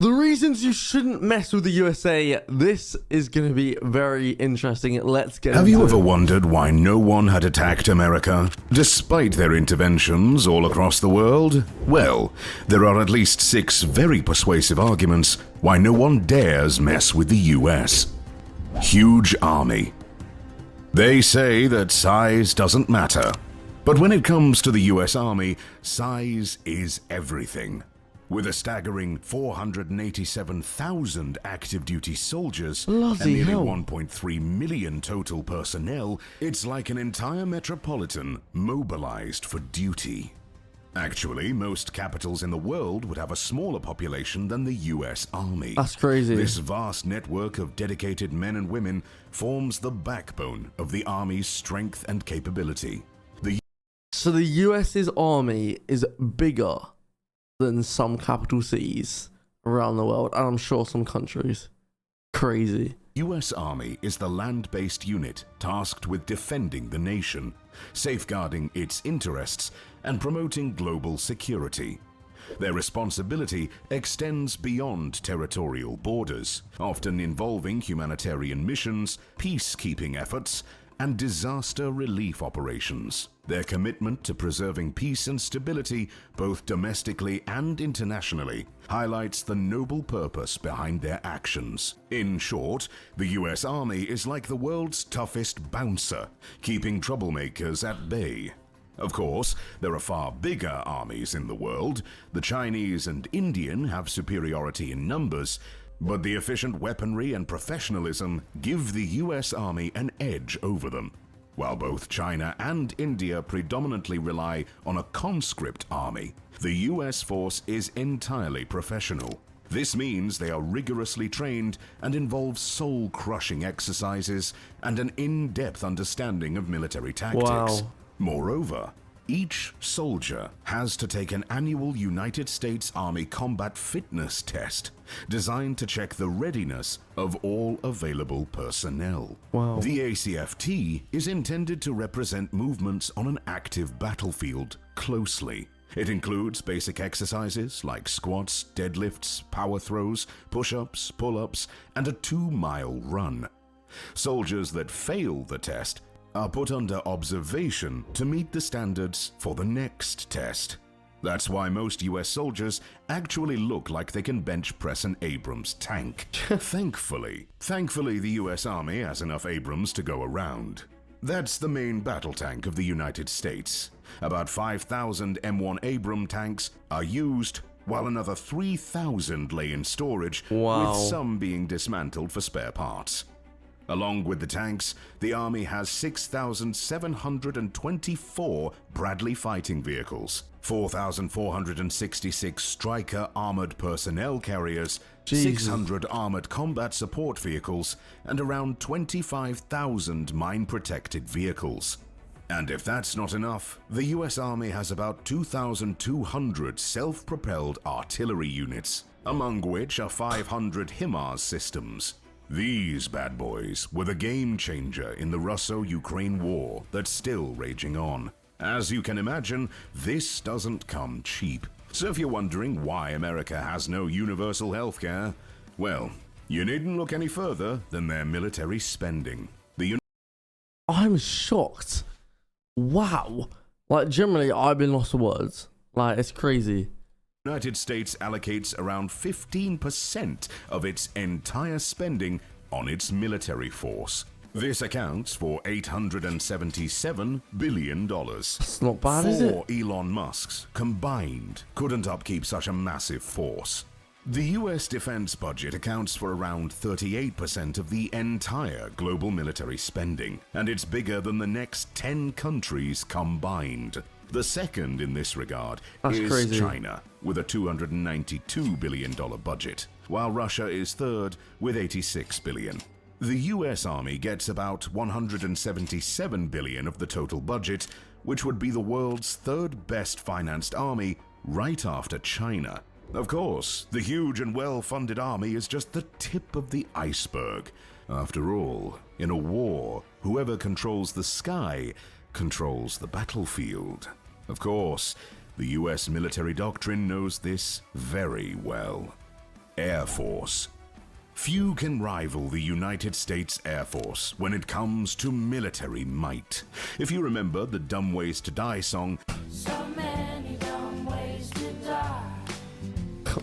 The reasons you shouldn't mess with the USA. This is going to be very interesting. Let's get Have into you it. ever wondered why no one had attacked America, despite their interventions all across the world? Well, there are at least 6 very persuasive arguments why no one dares mess with the US. Huge army. They say that size doesn't matter. But when it comes to the US Army, size is everything. With a staggering 487,000 active duty soldiers Bloody and nearly hell. 1.3 million total personnel, it's like an entire metropolitan mobilized for duty. Actually, most capitals in the world would have a smaller population than the US Army. That's crazy. This vast network of dedicated men and women forms the backbone of the Army's strength and capability. So the US's army is bigger than some capital cities around the world, and I'm sure some countries. Crazy. US Army is the land-based unit tasked with defending the nation, safeguarding its interests, and promoting global security. Their responsibility extends beyond territorial borders, often involving humanitarian missions, peacekeeping efforts, and disaster relief operations. Their commitment to preserving peace and stability, both domestically and internationally, highlights the noble purpose behind their actions. In short, the US Army is like the world's toughest bouncer, keeping troublemakers at bay. Of course, there are far bigger armies in the world. The Chinese and Indian have superiority in numbers, but the efficient weaponry and professionalism give the US Army an edge over them. While both China and India predominantly rely on a conscript army, the US force is entirely professional. This means they are rigorously trained and involve soul-crushing exercises and an in-depth understanding of military tactics. Wow. Moreover, each soldier has to take an annual United States Army combat fitness test designed to check the readiness of all available personnel. Wow. The ACFT is intended to represent movements on an active battlefield closely. It includes basic exercises like squats, deadlifts, power throws, push-ups, pull-ups, and a 2-mile run. Soldiers that fail the test are put under observation to meet the standards for the next test. That's why most US soldiers actually look like they can bench press an Abrams tank. Thankfully, the US Army has enough Abrams to go around. That's the main battle tank of the United States. About 5,000 M1 Abram tanks are used, while another 3,000 lay in storage, Wow. with some being dismantled for spare parts. Along with the tanks, the Army has 6,724 Bradley fighting vehicles, 4,466 Stryker armored personnel carriers, Jesus. 600 armored combat support vehicles, and around 25,000 mine-protected vehicles. And if that's not enough, the US Army has about 2,200 self-propelled artillery units, among which are 500 HIMARS systems. These bad boys were the game changer in the Russo-Ukraine war that's still raging on. As you can imagine, this doesn't come cheap. So if you're wondering why America has no universal healthcare, well, you needn't look any further than their military spending. I'm shocked. Wow. Like, generally, I've been lost for words. Like, it's crazy. United States allocates around 15% of its entire spending on its military force. This accounts for $877 billion. It's not bad, is it? 4 Elon Musks combined couldn't upkeep such a massive force. The US defense budget accounts for around 38% of the entire global military spending, and it's bigger than the next 10 countries combined. The second in this regard is crazy. China, with a $292 billion budget, while Russia is third with $86 billion. The US Army gets about $177 billion of the total budget, which would be the world's third best financed army, right after China. Of course, the huge and well-funded army is just the tip of the iceberg. After all, in a war, whoever controls the sky controls the battlefield. Of course, the US military doctrine knows this very well. Air Force. Few can rival the United States Air Force when it comes to military might. If you remember the Dumb Ways to Die song, So many dumb ways to die.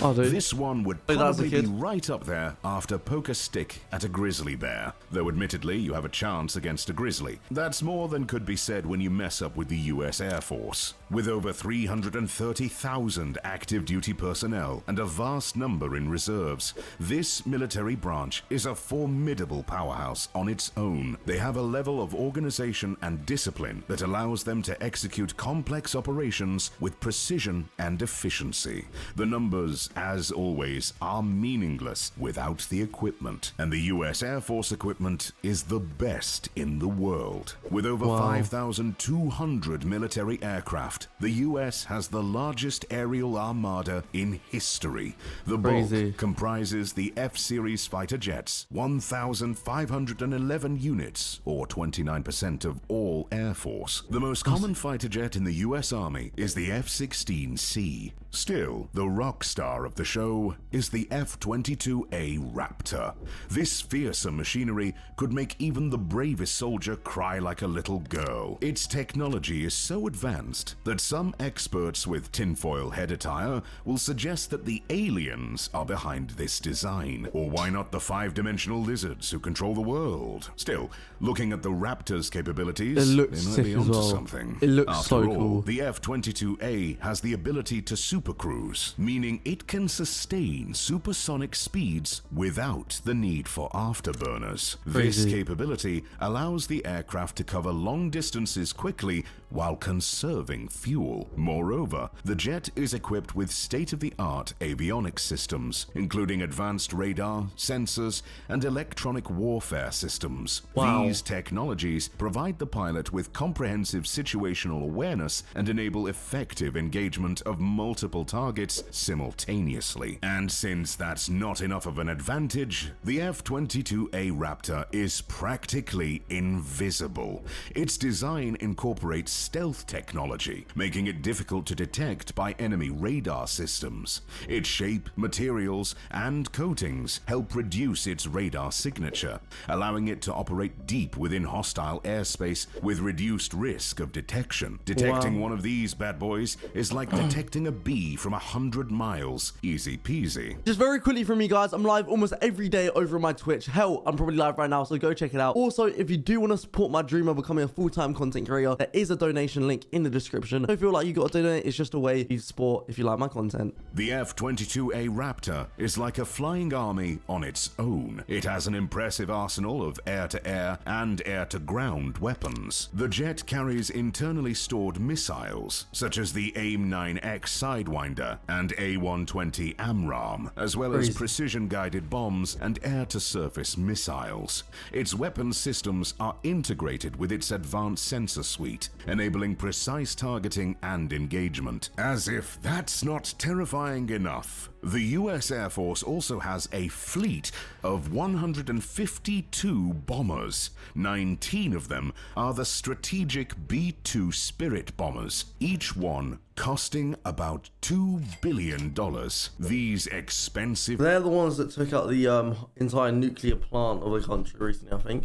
Oh, dude. this one would Played that as a probably be kid. right up there after poke a stick at a grizzly bear. Though admittedly, you have a chance against a grizzly. That's more than could be said when you mess up with the US Air Force. With over 330,000 active duty personnel and a vast number in reserves, this military branch is a formidable powerhouse on its own. They have a level of organization and discipline that allows them to execute complex operations with precision and efficiency. The numbers, as always, are meaningless without the equipment, and the US Air Force equipment is the best in the world. With over 5,200 military aircraft, the US has the largest aerial armada in history. The Crazy. bulk comprises the F-Series fighter jets, 1,511 units, or 29% of all Air Force. The most common fighter jet in the US Army is the F-16C. Still, the rock star of the show is the F-22A Raptor. This fearsome machinery could make even the bravest soldier cry like a little girl. Its technology is so advanced that some experts with tinfoil head attire will suggest that the aliens are behind this design. Or why not the five-dimensional lizards who control the world? Still, looking at the Raptor's capabilities, It looks they might sick be as onto well. something. It looks After so all, cool. the F-22A has the ability to supercruise, meaning it can sustain supersonic speeds without the need for afterburners. This Crazy. capability allows the aircraft to cover long distances quickly while conserving fuel. Moreover, the jet is equipped with state-of-the-art avionics systems, including advanced radar, sensors, and electronic warfare systems. Wow. These technologies provide the pilot with comprehensive situational awareness and enable effective engagement of multiple targets simultaneously. And since that's not enough of an advantage, the F-22A Raptor is practically invisible. Its design incorporates stealth technology, making it difficult to detect by enemy radar systems. Its shape, materials, and coatings help reduce its radar signature, allowing it to operate deep within hostile airspace with reduced risk of detection. Detecting one of these bad boys is like detecting a bee from 100 miles. Easy peasy. Just very quickly from me, guys, I'm live almost every day over on my Twitch. Hell, I'm probably live right now, so go check it out. Also, if you do want to support my dream of becoming a full-time content creator, there is a donation link in the description. Don't feel like you got to donate. It's just a way you support if you like my content. The F-22A Raptor is like a flying army on its own. It has an impressive arsenal of air-to-air and air-to-ground weapons. The jet carries internally stored missiles, such as the AIM-9X Sidewinder and A-120 AMRAAM, as well as precision-guided bombs and air-to-surface missiles. Its weapons systems are integrated with its advanced sensor suite, enabling precise targeting and engagement. As if that's not terrifying enough, the US Air Force also has a fleet of 152 bombers. 19 of them are the strategic B-2 Spirit bombers, each one costing about $2 billion. These expensive They're the ones that took out the entire nuclear plant of the country recently, I think.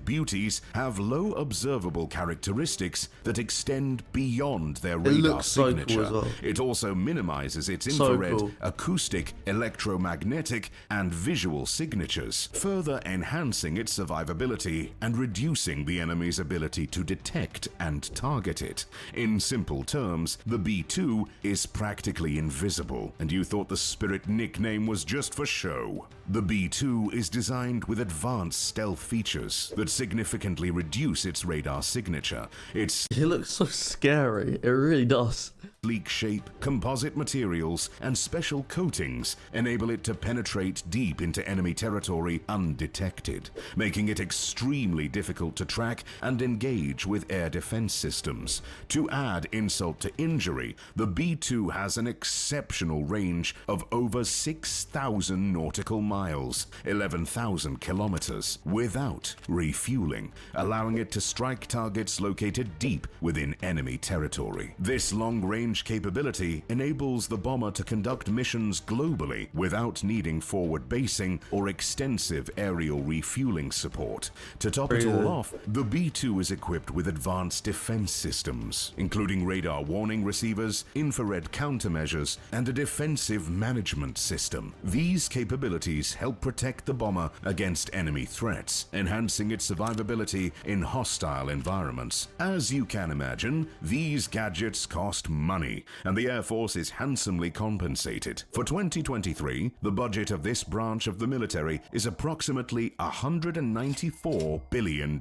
beauties have low observable characteristics that extend beyond their radar looks so cool signature. as well. It also minimizes its So infrared, cool. acoustic, electromagnetic, and visual signatures, further enhancing its survivability and reducing the enemy's ability to detect and target it. In simple terms, the B-2 is practically invisible, and you thought the Spirit nickname was just for show. The B-2 is designed with advanced stealth features that significantly reduce its radar signature. Its It looks so scary. It really does. sleek shape, composite materials, and special coatings enable it to penetrate deep into enemy territory undetected, making it extremely difficult to track and engage with air defense systems. To add insult to injury, the B-2 has an exceptional range of over 6,000 nautical miles, 11,000 kilometers, without refueling. refueling, allowing it to strike targets located deep within enemy territory. This long-range capability enables the bomber to conduct missions globally without needing forward basing or extensive aerial refueling support. To top it all off, the B-2 is equipped with advanced defense systems, including radar warning receivers, infrared countermeasures, and a defensive management system. These capabilities help protect the bomber against enemy threats, enhancing its survivability in hostile environments. As you can imagine, these gadgets cost money, and the Air Force is handsomely compensated. For 2023, the budget of this branch of the military is approximately $194 billion.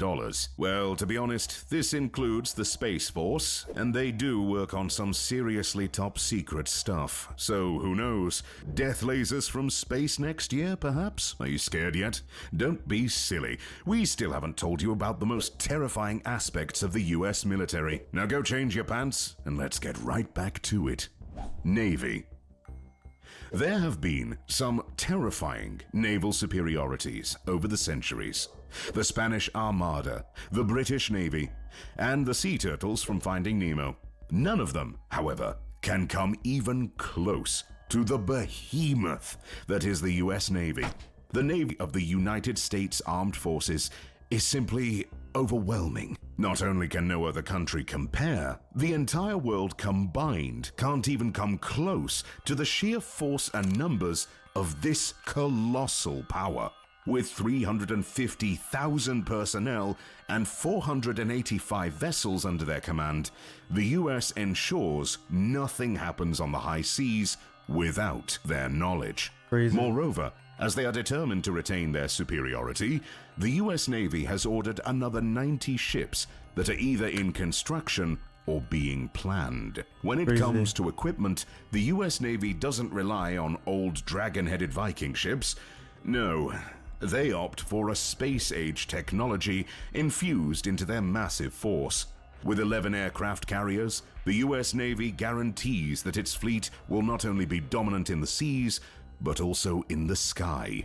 Well, to be honest, this includes the Space Force, and they do work on some seriously top-secret stuff. So, who knows? Death lasers from space next year, perhaps? Are you scared yet? Don't be silly. We still haven't told you about the most terrifying aspects of the US military. Now go change your pants, and let's get right back to it. Navy. There have been some terrifying naval superiorities over the centuries. The Spanish Armada, the British Navy, and the sea turtles from Finding Nemo. None of them, however, can come even close to the behemoth that is the US Navy. The Navy of the United States Armed Forces is simply overwhelming. Not only can no other country compare, the entire world combined can't even come close to the sheer force and numbers of this colossal power. With 350,000 personnel and 485 vessels under their command, the US ensures nothing happens on the high seas without their knowledge. Crazy. Moreover, as they are determined to retain their superiority, the US Navy has ordered another 90 ships that are either in construction or being planned. When it comes to equipment, the US Navy doesn't rely on old dragon-headed Viking ships. No, they opt for a space-age technology infused into their massive force. With 11 aircraft carriers, the US Navy guarantees that its fleet will not only be dominant in the seas, but also in the sky.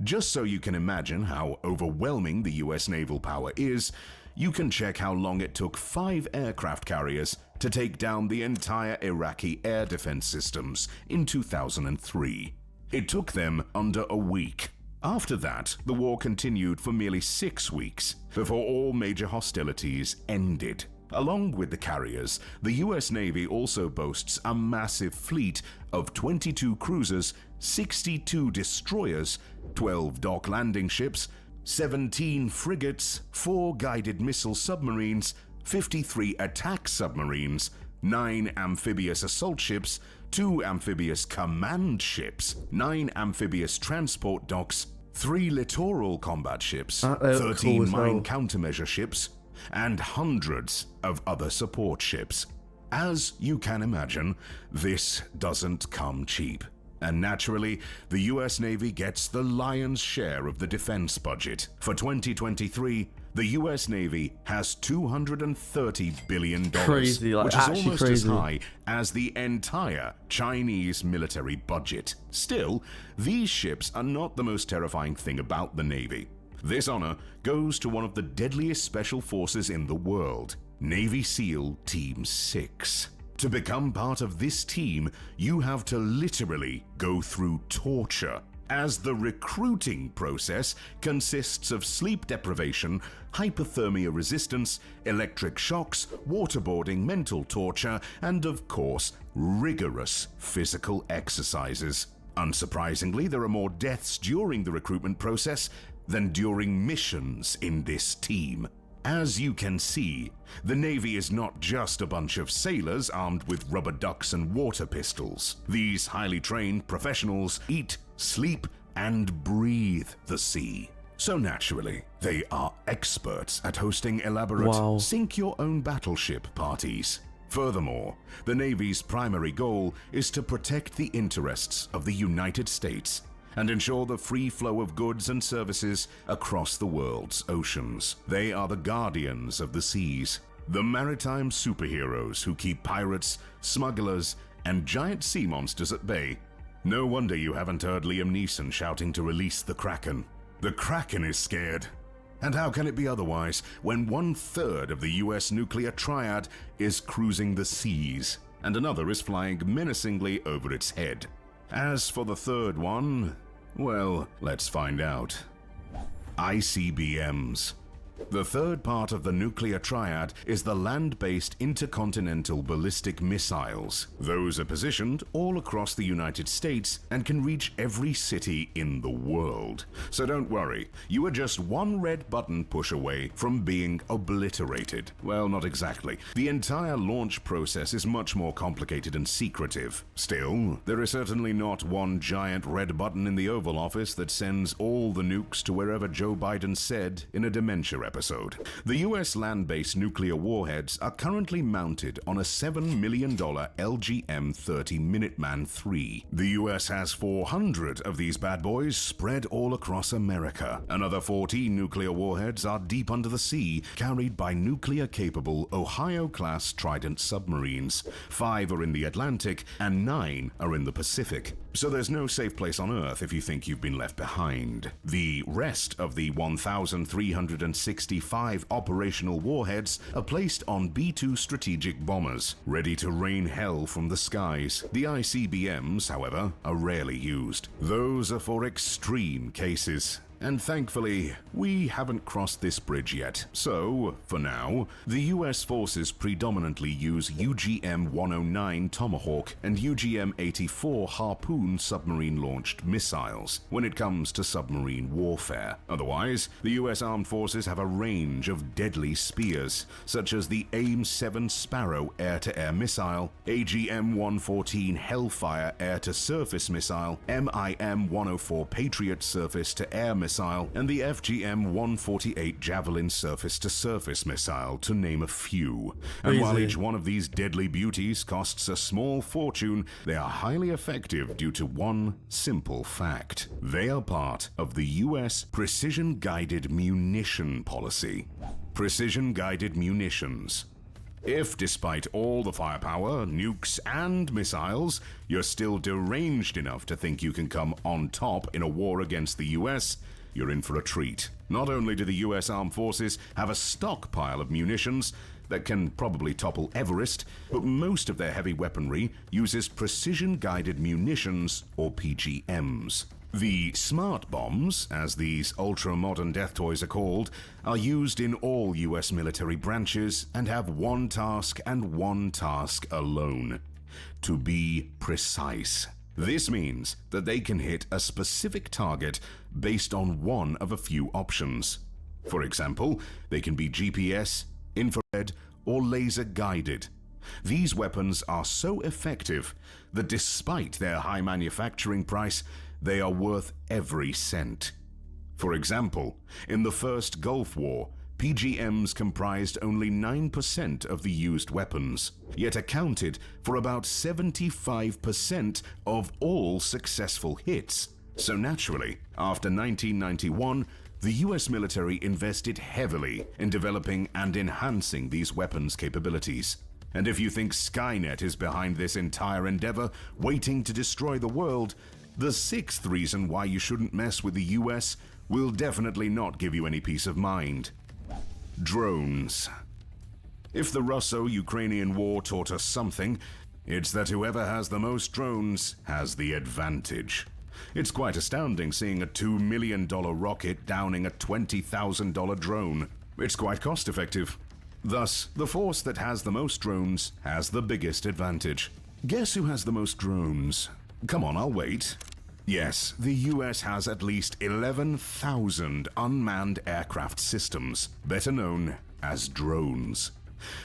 Just so you can imagine how overwhelming the US naval power is, you can check how long it took 5 aircraft carriers to take down the entire Iraqi air defense systems in 2003. It took them under a week. After that, the war continued for merely 6 weeks, before all major hostilities ended. Along with the carriers, the US Navy also boasts a massive fleet of 22 cruisers, 62 destroyers, 12 dock landing ships, 17 frigates, 4 guided missile submarines, 53 attack submarines, 9 amphibious assault ships, 2 amphibious command ships, 9 amphibious transport docks, 3 littoral combat ships, 13 mine countermeasure ships, and hundreds of other support ships. As you can imagine, this doesn't come cheap. And naturally, the US Navy gets the lion's share of the defense budget. For 2023, the US Navy has $230 billion, crazy, like, which is almost crazy. as high as the entire Chinese military budget. Still, these ships are not the most terrifying thing about the Navy. This honor goes to one of the deadliest special forces in the world, Navy SEAL Team 6. To become part of this team, you have to literally go through torture, as the recruiting process consists of sleep deprivation, hypothermia resistance, electric shocks, waterboarding, mental torture, and of course, rigorous physical exercises. Unsurprisingly, there are more deaths during the recruitment process than during missions in this team. As you can see, the Navy is not just a bunch of sailors armed with rubber ducks and water pistols. These highly trained professionals eat, sleep, and breathe the sea. So naturally, they are experts at hosting elaborate sink-your-own battleship parties. Furthermore, the Navy's primary goal is to protect the interests of the United States and ensure the free flow of goods and services across the world's oceans. They are the guardians of the seas, the maritime superheroes who keep pirates, smugglers, and giant sea monsters at bay. No wonder you haven't heard Liam Neeson shouting to release the Kraken. The Kraken is scared, And how can it be otherwise when 1/3 of the US nuclear triad is cruising the seas, and another is flying menacingly over its head? As for the third one, well, let's find out. ICBMs. The third part of the nuclear triad is the land-based intercontinental ballistic missiles. Those are positioned all across the United States and can reach every city in the world. So don't worry, you are just one red button push away from being obliterated. Well, not exactly. The entire launch process is much more complicated and secretive. Still, there is certainly not one giant red button in the Oval Office that sends all the nukes to wherever Joe Biden said in a dementia episode. The US land-based nuclear warheads are currently mounted on a $7 million LGM-30 Minuteman III. The US has 400 of these bad boys spread all across America. Another 14 nuclear warheads are deep under the sea, carried by nuclear-capable Ohio-class Trident submarines. 5 are in the Atlantic, and 9 are in the Pacific. So there's no safe place on Earth if you think you've been left behind. The rest of the 1,365 operational warheads are placed on B-2 strategic bombers, ready to rain hell from the skies. The ICBMs, however, are rarely used. Those are for extreme cases. And thankfully, we haven't crossed this bridge yet. So, for now, the US forces predominantly use UGM-109 Tomahawk and UGM-84 Harpoon submarine-launched missiles when it comes to submarine warfare. Otherwise, the US Armed Forces have a range of deadly spears, such as the AIM-7 Sparrow air-to-air missile, AGM-114 Hellfire air-to-surface missile, MIM-104 Patriot surface-to-air missile, and the FGM-148 Javelin surface-to-surface missile, to name a few. And while each one of these deadly beauties costs a small fortune, they are highly effective due to one simple fact. They are part of the US precision-guided munition policy. Precision-guided munitions. If, despite all the firepower, nukes, and missiles, you're still deranged enough to think you can come on top in a war against the US, you're in for a treat. Not only do the US Armed Forces have a stockpile of munitions that can probably topple Everest, but most of their heavy weaponry uses precision-guided munitions, or PGMs. The smart bombs, as these ultra-modern death toys are called, are used in all US military branches and have one task and one task alone: to be precise. This means that they can hit a specific target based on one of a few options. For example, they can be GPS, infrared, or laser guided. These weapons are so effective that despite their high manufacturing price, they are worth every cent. For example, in the first Gulf War, PGMs comprised only 9% of the used weapons, yet accounted for about 75% of all successful hits. So naturally, after 1991, the US military invested heavily in developing and enhancing these weapons' capabilities. And if you think Skynet is behind this entire endeavor, waiting to destroy the world, the sixth reason why you shouldn't mess with the US will definitely not give you any peace of mind. Drones. If the Russo-Ukrainian war taught us something, it's that whoever has the most drones has the advantage. It's quite astounding seeing a $2 million rocket downing a $20,000 drone. It's quite cost-effective. Thus, the force that has the most drones has the biggest advantage. Guess who has the most drones? Come on, I'll wait. Yes, the US has at least 11,000 unmanned aircraft systems, better known as drones.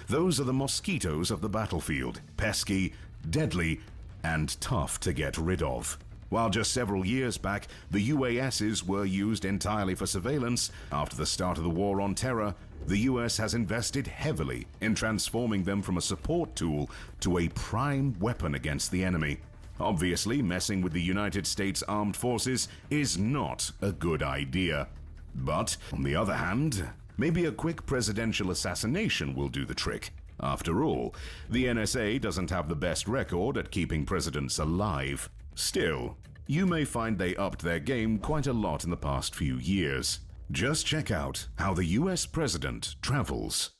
Those are the mosquitoes of the battlefield, pesky, deadly, and tough to get rid of. While just several years back, the UASs were used entirely for surveillance, after the start of the War on Terror, the US has invested heavily in transforming them from a support tool to a prime weapon against the enemy. Obviously, messing with the United States Armed Forces is not a good idea. But, on the other hand, maybe a quick presidential assassination will do the trick. After all, the NSA doesn't have the best record at keeping presidents alive. Still, you may find they upped their game quite a lot in the past few years. Just check out how the US president travels.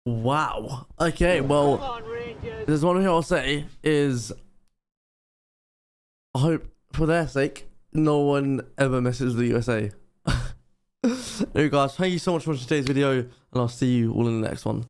Wow. Okay, well, there's one thing I'll say is I hope for their sake no one ever messes with the USA. Anyway guys, thank you so much for watching today's video, and I'll see you all in the next one.